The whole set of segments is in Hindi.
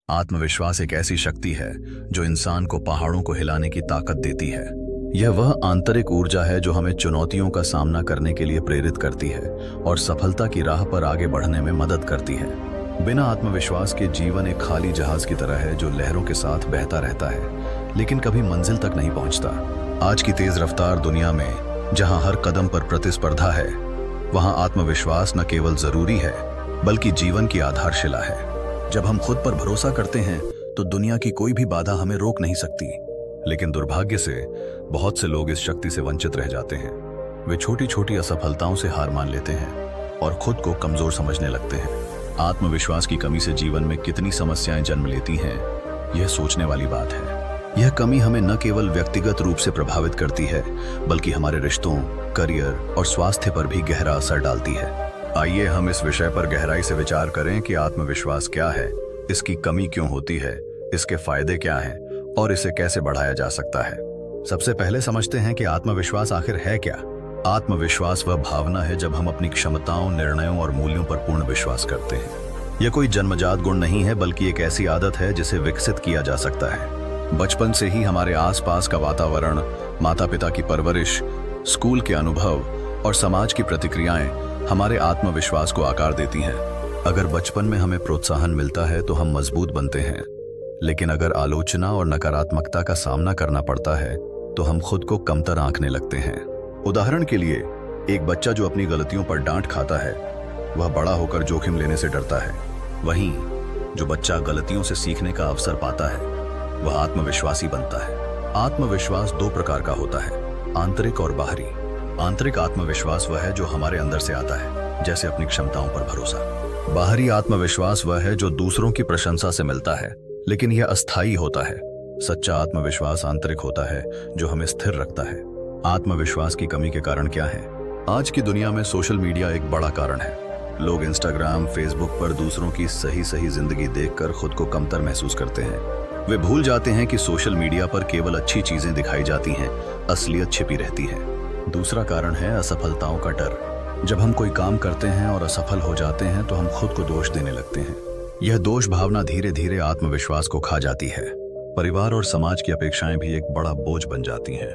आत्मविश्वास एक ऐसी शक्ति है जो इंसान को पहाड़ों को हिलाने की ताकत देती है। यह वह आंतरिक ऊर्जा है जो हमें चुनौतियों का सामना करने के लिए प्रेरित करती है और सफलता की राह पर आगे बढ़ने में मदद करती है। बिना आत्मविश्वास के जीवन एक खाली जहाज की तरह है जो लहरों के साथ बहता रहता है लेकिन कभी मंजिल तक नहीं पहुंचता। आज की तेज रफ्तार दुनिया में जहां हर कदम पर प्रतिस्पर्धा है, वहां आत्मविश्वास न केवल जरूरी है बल्कि जीवन की आधारशिला है। जब हम खुद पर भरोसा करते हैं तो दुनिया की कोई भी बाधा हमें रोक नहीं सकती, लेकिन दुर्भाग्य से बहुत से लोग इस शक्ति से वंचित रह जाते हैं। वे छोटी छोटी असफलताओं से हार मान लेते हैं और खुद को कमजोर समझने लगते हैं। आत्मविश्वास की कमी से जीवन में कितनी समस्याएं जन्म लेती हैं, यह सोचने वाली बात है। यह कमी हमें न केवल व्यक्तिगत रूप से प्रभावित करती है बल्कि हमारे रिश्तों, करियर और स्वास्थ्य पर भी गहरा असर डालती है। आइए हम इस विषय पर गहराई से विचार करें कि आत्मविश्वास क्या है, इसकी कमी क्यों होती है, इसके फायदे क्या हैं और इसे कैसे बढ़ाया जा सकता है। सबसे पहले समझते हैं कि आत्मविश्वास आखिर है क्या। आत्मविश्वास वह भावना है जब हम अपनी क्षमताओं, निर्णयों और मूल्यों पर पूर्ण विश्वास करते हैं। यह कोई जन्मजात गुण नहीं है बल्कि एक ऐसी आदत है जिसे विकसित किया जा सकता है। बचपन से ही हमारे आसपास का वातावरण, माता पिता की परवरिश, स्कूल के अनुभव और समाज की प्रतिक्रियाएं हमारे आत्मविश्वास को आकार देती हैं। अगर बचपन में हमें प्रोत्साहन मिलता है तो हम मजबूत बनते हैं, लेकिन अगर आलोचना और नकारात्मकता का सामना करना पड़ता है तो हम खुद को कमतर आंकने लगते हैं। उदाहरण के लिए, एक बच्चा जो अपनी गलतियों पर डांट खाता है वह बड़ा होकर जोखिम लेने से डरता है। वहीं जो बच्चा गलतियों से सीखने का अवसर पाता है वह आत्मविश्वासी बनता है। आत्मविश्वास दो प्रकार का होता है, आंतरिक और बाहरी। आंतरिक आत्मविश्वास वह है जो हमारे अंदर से आता है, जैसे अपनी क्षमताओं पर भरोसा। बाहरी आत्मविश्वास वह है जो दूसरों की प्रशंसा से मिलता है, लेकिन यह अस्थायी होता है। सच्चा आत्मविश्वास आंतरिक होता है जो हमें स्थिर रखता है। आत्मविश्वास की कमी के कारण क्या है? आज की दुनिया में सोशल मीडिया एक बड़ा कारण है। लोग इंस्टाग्राम, फेसबुक पर दूसरों की सही जिंदगी देखकर खुद को कमतर महसूस करते हैं। वे भूल जाते हैं कि सोशल मीडिया पर केवल अच्छी चीजें दिखाई जाती हैं, असलियत छिपी रहती है। दूसरा कारण है असफलताओं का डर। जब हम कोई काम करते हैं और असफल हो जाते हैं तो हम खुद को दोष देने लगते हैं। यह दोष भावना धीरे धीरे आत्मविश्वास को खा जाती है। परिवार और समाज की अपेक्षाएं भी एक बड़ा बोझ बन जाती हैं।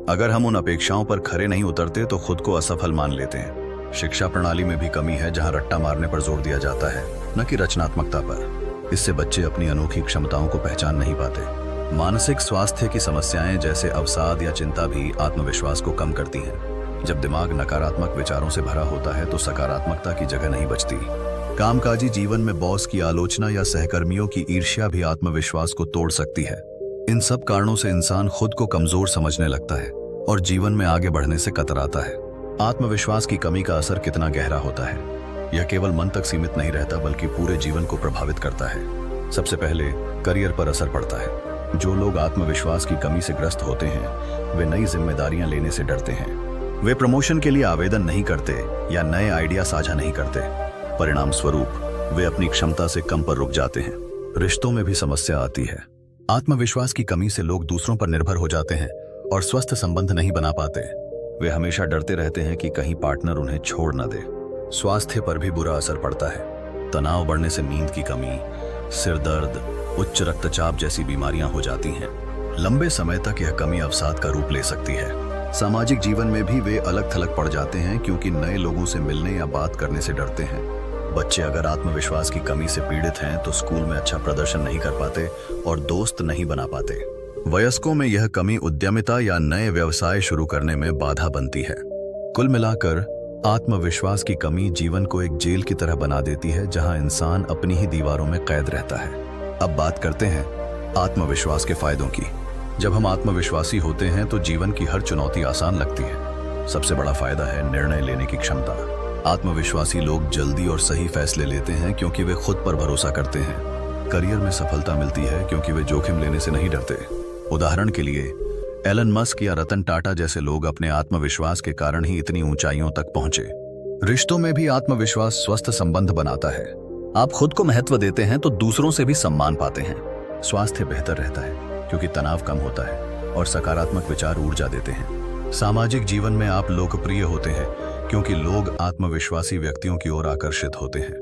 अगर हम उन अपेक्षाओं पर खरे नहीं उतरते तो खुद को असफल मान लेते हैं। शिक्षा प्रणाली में भी कमी है, जहां रट्टा मारने पर जोर दिया जाता है, न कि रचनात्मकता पर। इससे बच्चे अपनी अनोखी क्षमताओं को पहचान नहीं पाते। मानसिक स्वास्थ्य की समस्याएं जैसे अवसाद या चिंता भी आत्मविश्वास को कम करती हैं। जब दिमाग नकारात्मक विचारों से भरा होता है तो सकारात्मकता की जगह नहीं बचती। कामकाजी जीवन में बॉस की आलोचना या सहकर्मियों की ईर्ष्या भी आत्मविश्वास को तोड़ सकती है। इन सब कारणों से इंसान खुद को कमजोर समझने लगता है और जीवन में आगे बढ़ने से कतराता है। आत्मविश्वास की कमी का असर कितना गहरा होता है? यह केवल मन तक सीमित नहीं रहता बल्कि पूरे जीवन को प्रभावित करता है। सबसे पहले करियर पर असर पड़ता है। जो लोग आत्मविश्वास की कमी से ग्रस्त होते हैं वे नई जिम्मेदारियां लेने से डरते हैं। वे प्रमोशन के लिए आवेदन नहीं करते या नए आइडिया साझा नहीं करते। परिणाम स्वरूप वे अपनी क्षमता से कम पर रुक जाते हैं। रिश्तों में भी समस्या आती है। आत्मविश्वास की कमी से लोग दूसरों पर निर्भर हो जाते हैं और स्वस्थ संबंध नहीं बना पाते। वे हमेशा डरते रहते हैं कि कहीं पार्टनर उन्हें छोड़ न दे। स्वास्थ्य पर भी बुरा असर पड़ता है। तनाव बढ़ने से नींद की कमी, सिर दर्द, उच्च रक्तचाप जैसी बीमारियां हो जाती हैं। लंबे समय तक यह कमी अवसाद का रूप ले सकती है। सामाजिक जीवन में भी वे अलग थलग पड़ जाते हैं क्योंकि नए लोगों से मिलने या बात करने से डरते हैं। बच्चे अगर आत्मविश्वास की कमी से पीड़ित हैं तो स्कूल में अच्छा प्रदर्शन नहीं कर पाते और दोस्त नहीं बना पाते। वयस्कों में यह कमी उद्यमिता या नए व्यवसाय शुरू करने में बाधा बनती है। कुल मिलाकर आत्मविश्वास की कमी जीवन को एक जेल की तरह बना देती है जहां इंसान अपनी ही दीवारों में कैद रहता है। अब बात करते हैं आत्मविश्वास के फायदों की। जब हम आत्मविश्वासी होते हैं तो जीवन की हर चुनौती आसान लगती है। सबसे बड़ा फायदा है निर्णय लेने की क्षमता। आत्मविश्वासी लोग जल्दी और सही फैसले लेते हैं क्योंकि वे खुद पर भरोसा करते हैं। करियर में सफलता मिलती है क्योंकि वे जोखिम लेने से नहीं डरते। उदाहरण के लिए, एलन मस्क या रतन टाटा जैसे लोग अपने आत्मविश्वास के कारण ही इतनी ऊंचाइयों तक पहुंचे। रिश्तों में भी आत्मविश्वास स्वस्थ संबंध बनाता है। आप खुद को महत्व देते हैं तो दूसरों से भी सम्मान पाते हैं। स्वास्थ्य बेहतर रहता है क्योंकि तनाव कम होता है और सकारात्मक विचार ऊर्जा देते हैं। सामाजिक जीवन में आप लोकप्रिय होते हैं क्योंकि लोग आत्मविश्वासी व्यक्तियों की ओर आकर्षित होते हैं।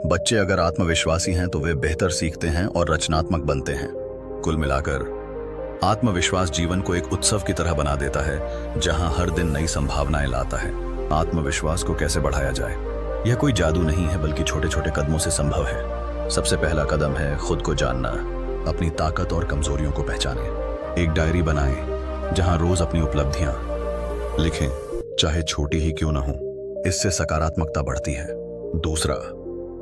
बच्चे अगर आत्मविश्वासी हैं तो वे बेहतर सीखते हैं और रचनात्मक बनते हैं। कुल मिलाकर आत्मविश्वास जीवन को एक उत्सव की तरह बना देता है, जहां हर दिन नई संभावनाएं लाता है। आत्मविश्वास को कैसे बढ़ाया जाए? यह कोई जादू नहीं है, बल्कि छोटे छोटे कदमों से संभव है। सबसे पहला कदम है खुद को जानना, अपनी ताकत और कमजोरियों को पहचानें। एक डायरी बनाएं जहां रोज अपनी उपलब्धियां लिखें, चाहे छोटी ही क्यों ना हो। इससे सकारात्मकता बढ़ती है। दूसरा,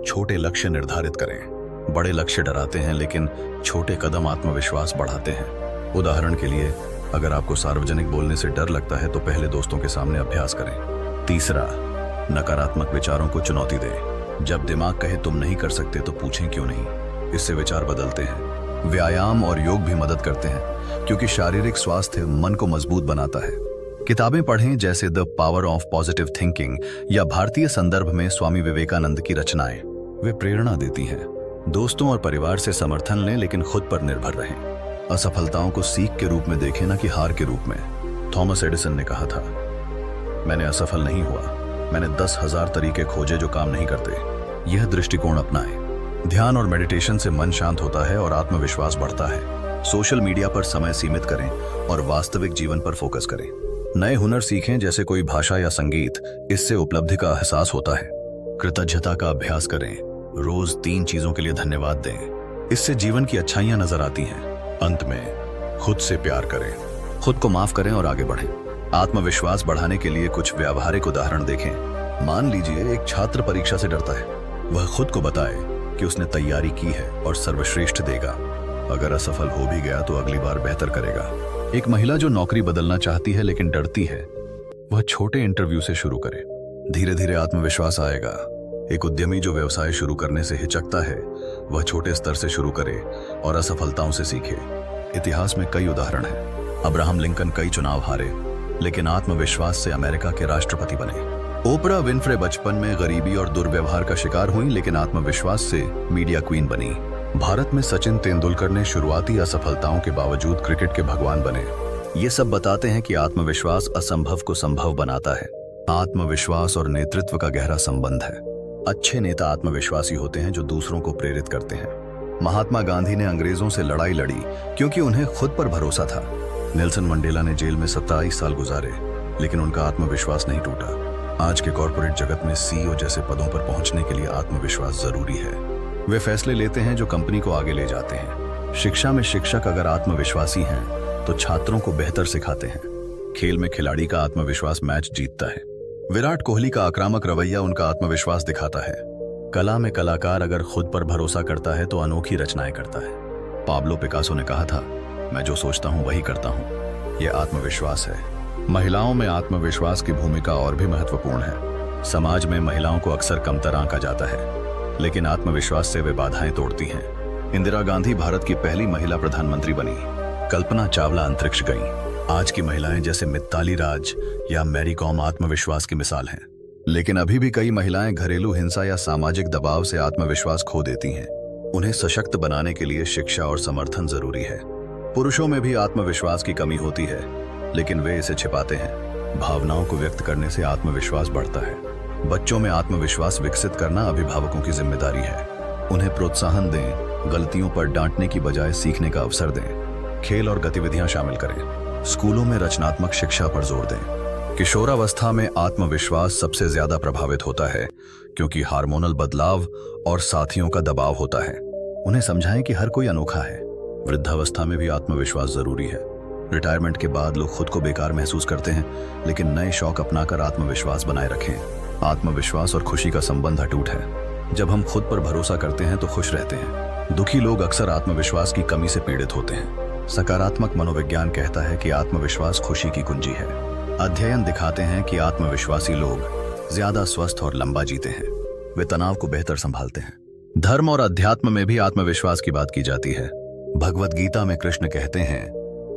छोटे लक्ष्य निर्धारित करें। बड़े लक्ष्य डराते हैं, लेकिन छोटे कदम आत्मविश्वास बढ़ाते हैं। उदाहरण के लिए, अगर आपको सार्वजनिक बोलने से डर लगता है तो पहले दोस्तों के सामने अभ्यास करें। तीसरा, नकारात्मक विचारों को चुनौती दें। जब दिमाग कहे तुम नहीं कर सकते तो पूछें क्यों नहीं। इससे विचार बदलते हैं। व्यायाम और योग भी मदद करते हैं, क्योंकि शारीरिक स्वास्थ्य मन को मजबूत बनाता है। किताबें पढ़ें, जैसे the power of positive thinking या भारतीय संदर्भ में स्वामी विवेकानंद की रचनाएं। वे प्रेरणा देती हैं। दोस्तों और परिवार से समर्थन लें, लेकिन खुद पर निर्भर रहें। असफलताओं को सीख के रूप में देखें, न कि हार के रूप में। थॉमस एडिसन ने कहा था, मैंने असफल नहीं हुआ, मैंने 10,000 तरीके खोजे जो काम नहीं करते। यह दृष्टिकोण अपनाएं। ध्यान और मेडिटेशन से मन शांत होता है और आत्मविश्वास बढ़ता है। सोशल मीडिया पर समय सीमित करें और वास्तविक जीवन पर फोकस करें। नए हुनर सीखें, जैसे कोई भाषा या संगीत। इससे उपलब्धि का एहसास होता है। कृतज्ञता का अभ्यास करें। रोज 3 चीजों के लिए धन्यवाद दें। इससे जीवन की अच्छाइयां नजर आती हैं। अंत में खुद से प्यार करें, खुद को माफ करें और आगे बढ़ें। आत्मविश्वास बढ़ाने के लिए कुछ व्यावहारिक उदाहरण देखें। मान लीजिए एक छात्र परीक्षा से डरता है। वह खुद को बताए कि उसने तैयारी की है और सर्वश्रेष्ठ देगा। अगर असफल हो भी गया तो अगली बार बेहतर करेगा। एक महिला जो नौकरी बदलना चाहती है लेकिन डरती है, वह छोटे इंटरव्यू से शुरू करे। धीरे धीरे आत्मविश्वास आएगा। एक उद्यमी जो व्यवसाय शुरू करने से हिचकता है, वह छोटे स्तर से शुरू करे और असफलताओं से सीखे। इतिहास में कई उदाहरण हैं। अब्राहम लिंकन कई चुनाव हारे, लेकिन आत्मविश्वास से अमेरिका के राष्ट्रपति बने। ओपरा विनफ्रे बचपन में गरीबी और दुर्व्यवहार का शिकार हुई, लेकिन आत्मविश्वास से मीडिया क्वीन बनी। भारत में सचिन तेंदुलकर ने शुरुआती असफलताओं के बावजूद क्रिकेट के भगवान बने। ये सब बताते हैं कि आत्मविश्वास असंभव को संभव बनाता है। आत्मविश्वास और नेतृत्व का गहरा संबंध है। अच्छे नेता आत्मविश्वासी होते हैं जो दूसरों को प्रेरित करते हैं। महात्मा गांधी ने अंग्रेजों से लड़ाई लड़ी क्योंकि उन्हें खुद पर भरोसा था। नेल्सन मंडेला ने जेल में 27 साल गुजारे, लेकिन उनका आत्मविश्वास नहीं टूटा। आज के कॉर्पोरेट जगत में सीईओ जैसे पदों पर पहुंचने के लिए आत्मविश्वास जरूरी है। वे फैसले लेते हैं जो कंपनी को आगे ले जाते हैं। शिक्षा में शिक्षक अगर आत्मविश्वासी हैं तो छात्रों को बेहतर सिखाते हैं। खेल में खिलाड़ी का आत्मविश्वास मैच जीतता है। विराट कोहली का आक्रामक रवैया उनका आत्मविश्वास दिखाता है। कला में कलाकार अगर खुद पर भरोसा करता है तो अनोखी रचनाएं करता है। पाब्लो पिकासो ने कहा था, मैं जो सोचता हूं वही करता हूं। यह आत्मविश्वास है। महिलाओं में आत्मविश्वास की भूमिका और भी महत्वपूर्ण है। समाज में महिलाओं को अक्सर कमतर आंका जाता है, लेकिन आत्मविश्वास से वे बाधाएं तोड़ती हैं। इंदिरा गांधी भारत की पहली महिला प्रधानमंत्री बनी। कल्पना चावला अंतरिक्ष गईं। आज की महिलाएं जैसे मिताली राज या मैरी कॉम आत्मविश्वास की मिसाल हैं। लेकिन अभी भी कई महिलाएं घरेलू हिंसा या सामाजिक दबाव से आत्मविश्वास खो देती हैं। उन्हें सशक्त बनाने के लिए शिक्षा और समर्थन जरूरी है। पुरुषों में भी आत्मविश्वास की कमी होती है, लेकिन वे इसे छिपाते हैं। भावनाओं को व्यक्त करने से आत्मविश्वास बढ़ता है। बच्चों में आत्मविश्वास विकसित करना अभिभावकों की जिम्मेदारी है। उन्हें प्रोत्साहन दें, गलतियों पर डांटने की बजाय सीखने का अवसर दें। खेल और गतिविधियां शामिल करें। स्कूलों में रचनात्मक शिक्षा पर जोर दें। किशोरावस्था में आत्मविश्वास सबसे ज्यादा प्रभावित होता है, क्योंकि हार्मोनल बदलाव और साथियों का दबाव होता है। उन्हें समझाएं कि हर कोई अनोखा है। वृद्धावस्था में भी आत्मविश्वास जरूरी है। रिटायरमेंट के बाद लोग खुद को बेकार महसूस करते हैं, लेकिन नए शौक अपनाकर आत्मविश्वास बनाए रखें। आत्मविश्वास और खुशी का संबंध अटूट है। जब हम खुद पर भरोसा करते हैं तो खुश रहते हैं। दुखी लोग अक्सर आत्मविश्वास की कमी से पीड़ित होते हैं। सकारात्मक मनोविज्ञान कहता है कि आत्मविश्वास खुशी की कुंजी है। अध्ययन दिखाते हैं कि आत्मविश्वासी लोग ज्यादा स्वस्थ और लंबा जीते हैं। वे तनाव को बेहतर संभालते हैं। धर्म और अध्यात्म में भी आत्मविश्वास की बात की जाती है। भगवत गीता में कृष्ण कहते हैं,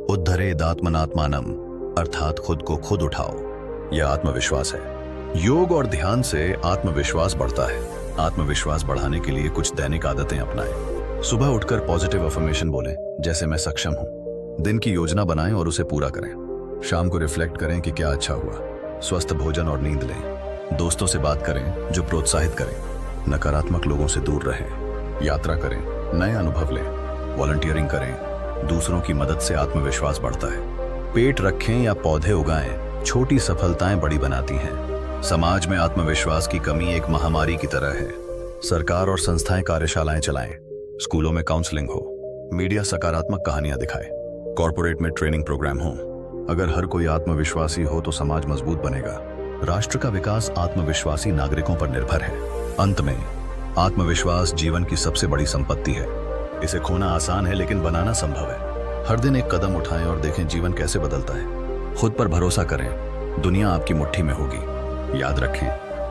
उद्धरेदात्मनात्मानम, अर्थात खुद को खुद उठाओ। यह आत्मविश्वास है। योग और ध्यान से आत्मविश्वास बढ़ता है। आत्मविश्वास बढ़ाने के लिए कुछ दैनिक आदतें अपनाएं। सुबह उठकर पॉजिटिव अफर्मेशन बोलें, जैसे मैं सक्षम हूं। दिन की योजना बनाएं और उसे पूरा करें। शाम को रिफ्लेक्ट करें कि क्या अच्छा हुआ। स्वस्थ भोजन और नींद लें। दोस्तों से बात करें जो प्रोत्साहित करें। नकारात्मक लोगों से दूर रहें, यात्रा करें, नए अनुभव लें, वॉलंटियरिंग करें। दूसरों की मदद से आत्मविश्वास बढ़ता है। पेड़ रखें या पौधे उगाएं, छोटी सफलताएं बड़ी बनाती हैं। समाज में आत्मविश्वास की कमी एक महामारी की तरह है। सरकार और संस्थाएं कार्यशालाएं चलाएं, स्कूलों में काउंसलिंग हो, मीडिया सकारात्मक कहानियां दिखाए, कॉरपोरेट में ट्रेनिंग प्रोग्राम हो। अगर हर कोई आत्मविश्वासी हो तो समाज मजबूत बनेगा। राष्ट्र का विकास आत्मविश्वासी नागरिकों पर निर्भर है। अंत में, आत्मविश्वास जीवन की सबसे बड़ी संपत्ति है। इसे खोना आसान है लेकिन बनाना संभव है। हर दिन एक कदम उठाएं और देखें जीवन कैसे बदलता है। खुद पर भरोसा करें, दुनिया आपकी मुट्ठी में होगी। याद रखें,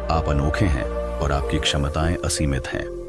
आप अनोखे हैं और आपकी क्षमताएं असीमित हैं।